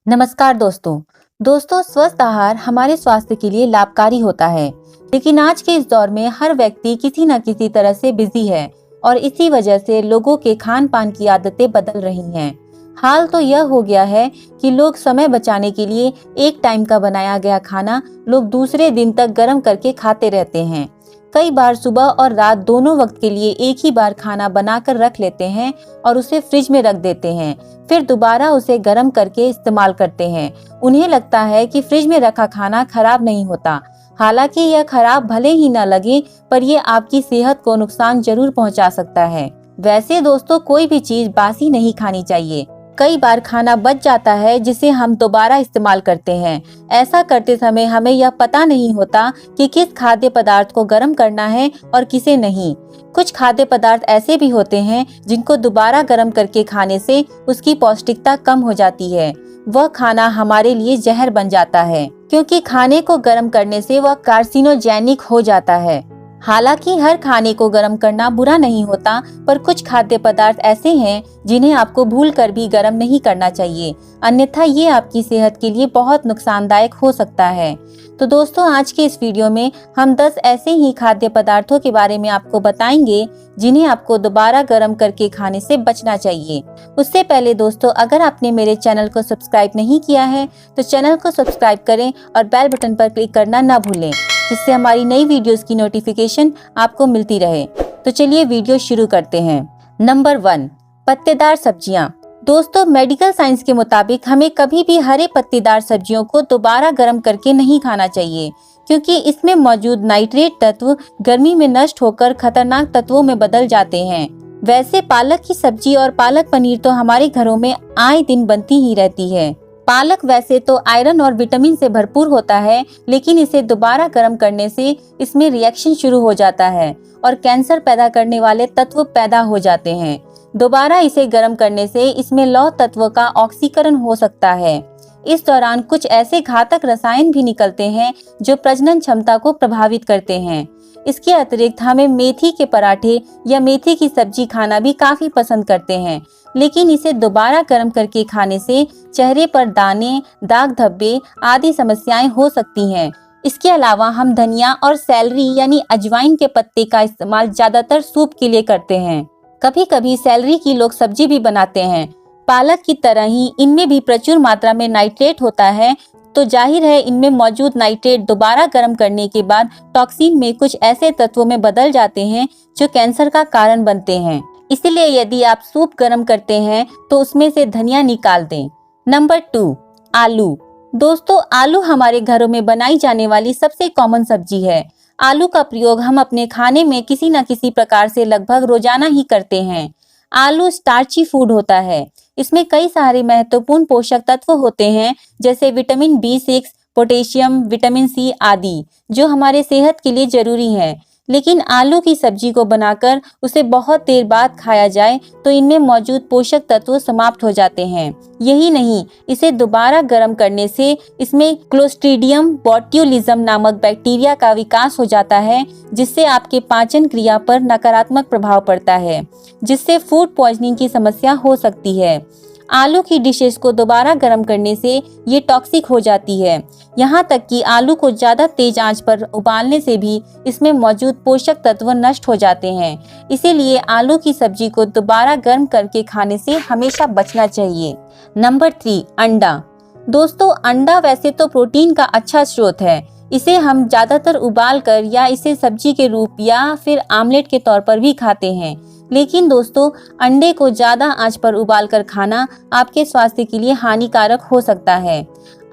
नमस्कार दोस्तों स्वस्थ आहार हमारे स्वास्थ्य के लिए लाभकारी होता है। लेकिन आज के इस दौर में हर व्यक्ति किसी न किसी तरह से बिजी है और इसी वजह से लोगों के खान पान की आदतें बदल रही हैं। हाल तो यह हो गया है कि लोग समय बचाने के लिए एक टाइम का बनाया गया खाना लोग दूसरे दिन तक गर्म करके खाते रहते हैं। कई बार सुबह और रात दोनों वक्त के लिए एक ही बार खाना बनाकर रख लेते हैं और उसे फ्रिज में रख देते हैं, फिर दोबारा उसे गर्म करके इस्तेमाल करते हैं। उन्हें लगता है कि फ्रिज में रखा खाना खराब नहीं होता। हालांकि यह खराब भले ही न लगे, पर यह आपकी सेहत को नुकसान जरूर पहुंचा सकता है। वैसे दोस्तों, कोई भी चीज बासी नहीं खानी चाहिए। कई बार खाना बच जाता है जिसे हम दोबारा इस्तेमाल करते हैं। ऐसा करते समय हमें यह पता नहीं होता कि किस खाद्य पदार्थ को गर्म करना है और किसे नहीं। कुछ खाद्य पदार्थ ऐसे भी होते हैं जिनको दोबारा गर्म करके खाने से उसकी पौष्टिकता कम हो जाती है। वह खाना हमारे लिए जहर बन जाता है, क्योंकि खाने को गर्म करने से वह कार्सिनोजेनिक हो जाता है। हालांकि हर खाने को गर्म करना बुरा नहीं होता, पर कुछ खाद्य पदार्थ ऐसे हैं जिन्हें आपको भूलकर भी गर्म नहीं करना चाहिए, अन्यथा ये आपकी सेहत के लिए बहुत नुकसानदायक हो सकता है। तो दोस्तों, आज के इस वीडियो में हम 10 ऐसे ही खाद्य पदार्थों के बारे में आपको बताएंगे जिन्हें आपको दोबारा गर्म करके खाने से बचना चाहिए। उससे पहले दोस्तों, अगर आपने मेरे चैनल को सब्सक्राइब नहीं किया है तो चैनल को सब्सक्राइब करें और बेल बटन पर क्लिक करना न भूलें, जिससे हमारी नई वीडियोस की नोटिफिकेशन आपको मिलती रहे। तो चलिए वीडियो शुरू करते हैं। नंबर 1, पत्तेदार सब्जियां। दोस्तों, मेडिकल साइंस के मुताबिक हमें कभी भी हरे पत्तेदार सब्जियों को दोबारा गर्म करके नहीं खाना चाहिए, क्योंकि इसमें मौजूद नाइट्रेट तत्व गर्मी में नष्ट होकर खतरनाक तत्वों में बदल जाते हैं। वैसे पालक की सब्जी और पालक पनीर तो हमारे घरों में आए दिन बनती ही रहती है। पालक वैसे तो आयरन और विटामिन से भरपूर होता है, लेकिन इसे दोबारा गर्म करने से इसमें रिएक्शन शुरू हो जाता है और कैंसर पैदा करने वाले तत्व पैदा हो जाते हैं। दोबारा इसे गर्म करने से इसमें लौह तत्व का ऑक्सीकरण हो सकता है। इस दौरान कुछ ऐसे घातक रसायन भी निकलते हैं जो प्रजनन क्षमता को प्रभावित करते हैं। इसके अतिरिक्त हमें मेथी के पराठे या मेथी की सब्जी खाना भी काफी पसंद करते हैं, लेकिन इसे दोबारा गर्म करके खाने से चेहरे पर दाने, दाग धब्बे आदि समस्याएं हो सकती हैं। इसके अलावा हम धनिया और सेलरी यानी अजवाइन के पत्ते का इस्तेमाल ज्यादातर सूप के लिए करते हैं। कभी कभी सेलरी की लोग सब्जी भी बनाते हैं। पालक की तरह ही इनमें भी प्रचुर मात्रा में नाइट्रेट होता है, तो जाहिर है इनमें मौजूद नाइट्रेट दोबारा गर्म करने के बाद टॉक्सिन में कुछ ऐसे तत्वों में बदल जाते हैं जो कैंसर का कारण बनते हैं। इसलिए यदि आप सूप गर्म करते हैं तो उसमें से धनिया निकाल दें। नंबर 2, आलू। दोस्तों, आलू हमारे घरों में बनाई जाने वाली सबसे कॉमन सब्जी है। आलू का प्रयोग हम अपने खाने में किसी न किसी प्रकार से लगभग रोजाना ही करते हैं। आलू स्टार्ची फूड होता है। इसमें कई सारे महत्वपूर्ण पोषक तत्व होते हैं, जैसे vitamin B6, potassium, vitamin C आदि, जो हमारे सेहत के लिए जरूरी है। लेकिन आलू की सब्जी को बनाकर उसे बहुत देर बाद खाया जाए तो इनमें मौजूद पोषक तत्व समाप्त हो जाते हैं। यही नहीं, इसे दोबारा गर्म करने से इसमें क्लोस्ट्रीडियम बोट्यूलिज्म नामक बैक्टीरिया का विकास हो जाता है, जिससे आपके पाचन क्रिया पर नकारात्मक प्रभाव पड़ता है, जिससे फूड पॉइजनिंग की समस्या हो सकती है। आलू की डिशेस को दोबारा गर्म करने से ये टॉक्सिक हो जाती है। यहाँ तक कि आलू को ज्यादा तेज आंच पर उबालने से भी इसमें मौजूद पोषक तत्व नष्ट हो जाते हैं। इसीलिए आलू की सब्जी को दोबारा गर्म करके खाने से हमेशा बचना चाहिए। नंबर 3, अंडा। दोस्तों, अंडा वैसे तो प्रोटीन का अच्छा स्रोत है। इसे हम ज्यादातर उबाल कर या इसे सब्जी के रूप या फिर आमलेट के तौर पर भी खाते हैं। लेकिन दोस्तों, अंडे को ज्यादा आंच पर उबालकर खाना आपके स्वास्थ्य के लिए हानिकारक हो सकता है।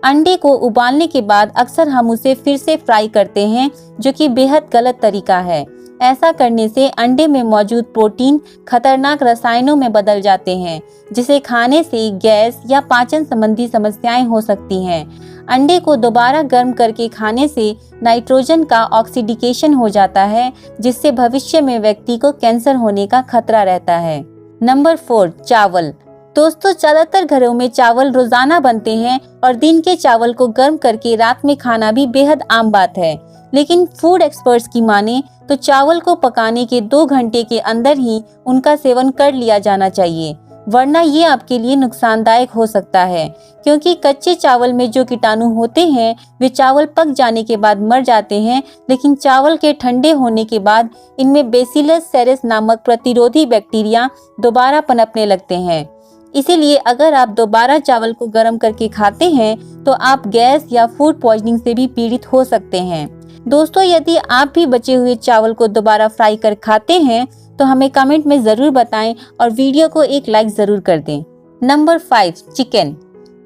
अंडे को उबालने के बाद अक्सर हम उसे फिर से फ्राई करते हैं, जो कि बेहद गलत तरीका है। ऐसा करने से अंडे में मौजूद प्रोटीन खतरनाक रसायनों में बदल जाते हैं, जिसे खाने से गैस या पाचन संबंधी समस्याएं हो सकती हैं। अंडे को दोबारा गर्म करके खाने से नाइट्रोजन का ऑक्सीडेशन हो जाता है, जिससे भविष्य में व्यक्ति को कैंसर होने का खतरा रहता है। नंबर 4, चावल। दोस्तों, ज्यादातर घरों में चावल रोजाना बनते हैं और दिन के चावल को गर्म करके रात में खाना भी बेहद आम बात है। लेकिन फूड एक्सपर्ट्स की माने तो चावल को पकाने के 2 घंटे के अंदर ही उनका सेवन कर लिया जाना चाहिए। वरना ये आपके लिए नुकसानदायक हो सकता है, क्योंकि कच्चे चावल में जो कीटाणु होते हैं वे चावल पक जाने के बाद मर जाते हैं, लेकिन चावल के ठंडे होने के बाद इनमें बेसिलस सेरेस नामक प्रतिरोधी बैक्टीरिया दोबारा पनपने लगते हैं। इसीलिए अगर आप दोबारा चावल को गर्म करके खाते हैं तो आप गैस या फूड पॉइजनिंग से भी पीड़ित हो सकते हैं। दोस्तों, यदि आप भी बचे हुए चावल को दोबारा फ्राई कर खाते हैं तो हमें कमेंट में जरूर बताएं और वीडियो को एक लाइक जरूर कर दें। Number 5, chicken.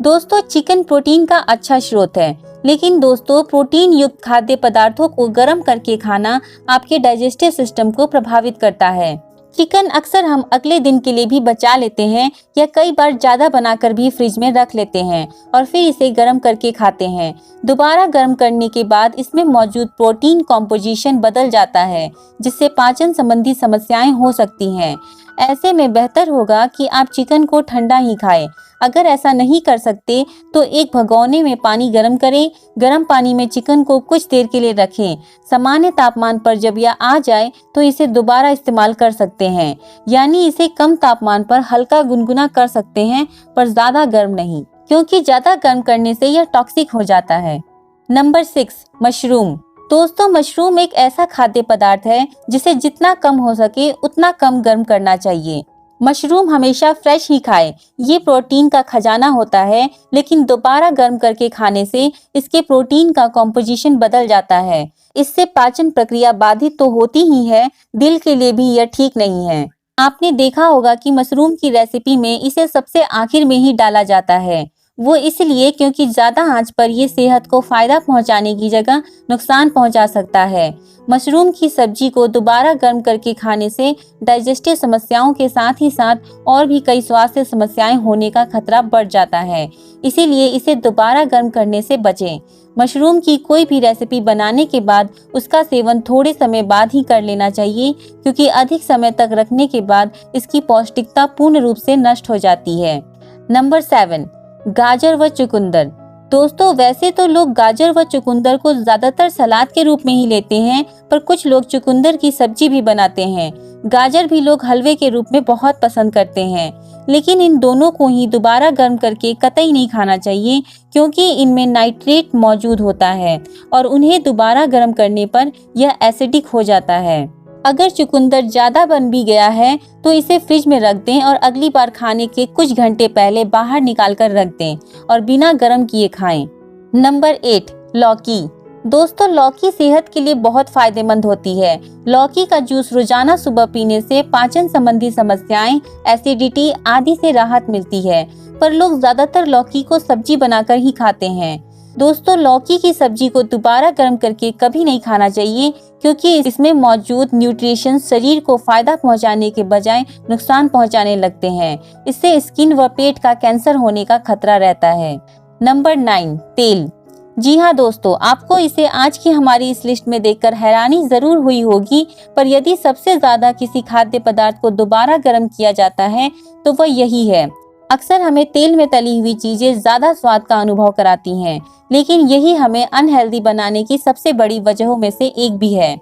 दोस्तों, चिकन प्रोटीन का अच्छा स्रोत है, लेकिन दोस्तों प्रोटीन युक्त खाद्य पदार्थों को गर्म करके खाना आपके डाइजेस्टिव सिस्टम को प्रभावित करता है। चिकन अक्सर हम अगले दिन के लिए भी बचा लेते हैं या कई बार ज्यादा बनाकर भी फ्रिज में रख लेते हैं और फिर इसे गर्म करके खाते हैं। दोबारा गर्म करने के बाद इसमें मौजूद प्रोटीन कॉम्पोजिशन बदल जाता है, जिससे पाचन संबंधी समस्याएं हो सकती हैं। ऐसे में बेहतर होगा कि आप चिकन को ठंडा ही खाएं। अगर ऐसा नहीं कर सकते तो एक भगोने में पानी गर्म करें, गर्म पानी में चिकन को कुछ देर के लिए रखें। सामान्य तापमान पर जब यह आ जाए तो इसे दोबारा इस्तेमाल कर सकते हैं, यानी इसे कम तापमान पर हल्का गुनगुना कर सकते हैं, पर ज्यादा गर्म नहीं, क्योंकि ज्यादा गर्म करने से यह टॉक्सिक हो जाता है। Number 6, mushroom. दोस्तों, मशरूम एक ऐसा खाद्य पदार्थ है जिसे जितना कम हो सके उतना कम गर्म करना चाहिए। मशरूम हमेशा फ्रेश ही खाएं। ये प्रोटीन का खजाना होता है, लेकिन दोबारा गर्म करके खाने से इसके प्रोटीन का कॉम्पोजिशन बदल जाता है। इससे पाचन प्रक्रिया बाधित तो होती ही है, दिल के लिए भी यह ठीक नहीं है। आपने देखा होगा कि मशरूम की रेसिपी में इसे सबसे आखिर में ही डाला जाता है। वो इसलिए क्योंकि ज्यादा आंच पर ये सेहत को फायदा पहुंचाने की जगह नुकसान पहुंचा सकता है। मशरूम की सब्जी को दोबारा गर्म करके खाने से डाइजेस्टिव समस्याओं के साथ ही साथ और भी कई स्वास्थ्य समस्याएं होने का खतरा बढ़ जाता है। इसीलिए इसे दोबारा गर्म करने से बचें। मशरूम की कोई भी रेसिपी बनाने के बाद उसका सेवन थोड़े समय बाद ही कर लेना चाहिए, क्योंकि अधिक समय तक रखने के बाद इसकी पौष्टिकता पूर्ण रूप से नष्ट हो जाती है। नंबर 7, गाजर व चुकंदर। दोस्तों, वैसे तो लोग गाजर व चुकंदर को ज्यादातर सलाद के रूप में ही लेते हैं, पर कुछ लोग चुकंदर की सब्जी भी बनाते हैं। गाजर भी लोग हलवे के रूप में बहुत पसंद करते हैं, लेकिन इन दोनों को ही दोबारा गर्म करके कतई नहीं खाना चाहिए, क्योंकि इनमें नाइट्रेट मौजूद होता है और उन्हें दोबारा गर्म करने पर यह एसिडिक हो जाता है। अगर चुकंदर ज्यादा बन भी गया है तो इसे फ्रिज में रख दें और अगली बार खाने के कुछ घंटे पहले बाहर निकाल कर रख दें और बिना गर्म किए खाएं। नंबर 8, लौकी। दोस्तों, लौकी सेहत के लिए बहुत फायदेमंद होती है। लौकी का जूस रोजाना सुबह पीने से पाचन संबंधी समस्याएं, एसिडिटी आदि से राहत मिलती है, पर लोग ज्यादातर लौकी को सब्जी बनाकर ही खाते हैं। दोस्तों, लौकी की सब्जी को दोबारा गर्म करके कभी नहीं खाना चाहिए, क्योंकि इसमें मौजूद न्यूट्रिशन शरीर को फायदा पहुंचाने के बजाय नुकसान पहुंचाने लगते हैं। इससे स्किन व पेट का कैंसर होने का खतरा रहता है। नंबर 9, तेल। जी हाँ दोस्तों, आपको इसे आज की हमारी इस लिस्ट में देखकर हैरानी जरूर हुई होगी, पर यदि सबसे ज्यादा किसी खाद्य पदार्थ को दोबारा गर्म किया जाता है तो वह यही है। अक्सर हमें तेल में तली हुई चीजें ज्यादा स्वाद का अनुभव कराती हैं, लेकिन यही हमें अनहेल्दी बनाने की सबसे बड़ी वजहों में से एक भी है।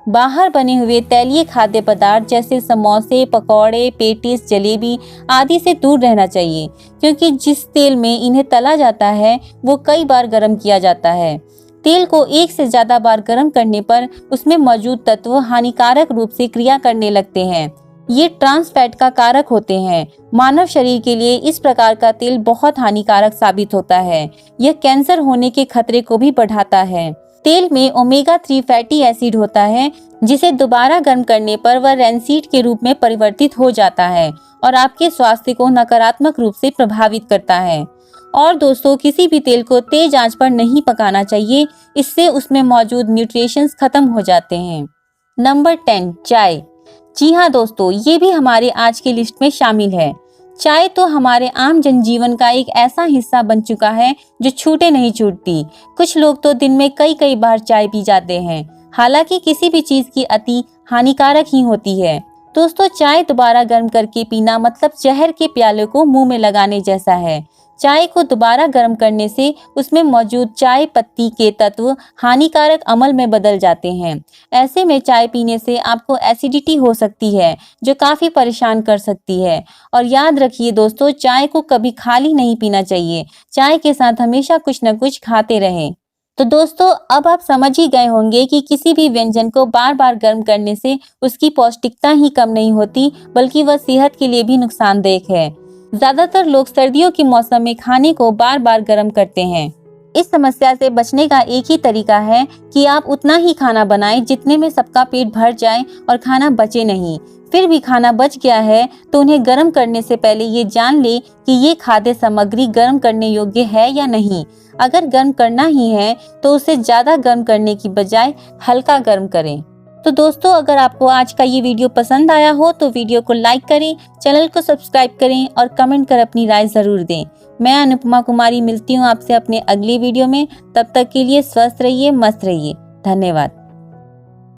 बाहर बने हुए तैलीय खाद्य पदार्थ जैसे समोसे, पकौड़े, पेटिस, जलेबी आदि से दूर रहना चाहिए, क्योंकि जिस तेल में इन्हें तला जाता है वो कई बार गर्म किया जाता है। तेल को एक से ज्यादा बार गर्म करने पर उसमें मौजूद तत्व हानिकारक रूप से क्रिया करने लगते हैं। ये ट्रांस फैट का कारक होते हैं। मानव शरीर के लिए इस प्रकार का तेल बहुत हानिकारक साबित होता है। यह कैंसर होने के खतरे को भी बढ़ाता है। तेल में ओमेगा 3 फैटी एसिड होता है, जिसे दोबारा गर्म करने पर वह रैनसीड के रूप में परिवर्तित हो जाता है और आपके स्वास्थ्य को नकारात्मक रूप से प्रभावित करता है। और दोस्तों, किसी भी तेल को तेज आंच पर नहीं पकाना चाहिए, इससे उसमें मौजूद न्यूट्रिशंस खत्म हो जाते हैं। नंबर 10, चाय। जी हाँ दोस्तों, ये भी हमारे आज की लिस्ट में शामिल है। चाय तो हमारे आम जनजीवन का एक ऐसा हिस्सा बन चुका है जो छूटे नहीं छूटती। कुछ लोग तो दिन में कई बार चाय पी जाते हैं। हालांकि किसी भी चीज की अति हानिकारक ही होती है। दोस्तों, चाय दोबारा गर्म करके पीना मतलब जहर के प्याले को मुंह में लगाने जैसा है। चाय को दोबारा गर्म करने से उसमें मौजूद चाय पत्ती के तत्व हानिकारक अम्ल में बदल जाते हैं। ऐसे में चाय पीने से आपको एसिडिटी हो सकती है, जो काफी परेशान कर सकती है। और याद रखिए दोस्तों, चाय को कभी खाली नहीं पीना चाहिए। चाय के साथ हमेशा कुछ न कुछ खाते रहें। तो दोस्तों, अब आप समझ ही गए होंगे कि किसी भी व्यंजन को बार बार गर्म करने से उसकी पौष्टिकता ही कम नहीं होती, बल्कि वह सेहत के लिए भी नुकसानदेह है। ज्यादातर लोग सर्दियों के मौसम में खाने को बार बार गर्म करते हैं। इस समस्या से बचने का एक ही तरीका है कि आप उतना ही खाना बनाएं जितने में सबका पेट भर जाए और खाना बचे नहीं। फिर भी खाना बच गया है तो उन्हें गर्म करने से पहले ये जान ले कि ये खाद्य सामग्री गर्म करने योग्य है या नहीं। अगर गर्म करना ही है तो उसे ज्यादा गर्म करने की बजाय हल्का गर्म करें। तो दोस्तों, अगर आपको आज का ये वीडियो पसंद आया हो तो वीडियो को लाइक करें, चैनल को सब्सक्राइब करें और कमेंट कर अपनी राय जरूर दें। मैं अनुपमा कुमारी मिलती हूँ आपसे अपने अगली वीडियो में। तब तक के लिए स्वस्थ रहिए, मस्त रहिए। धन्यवाद।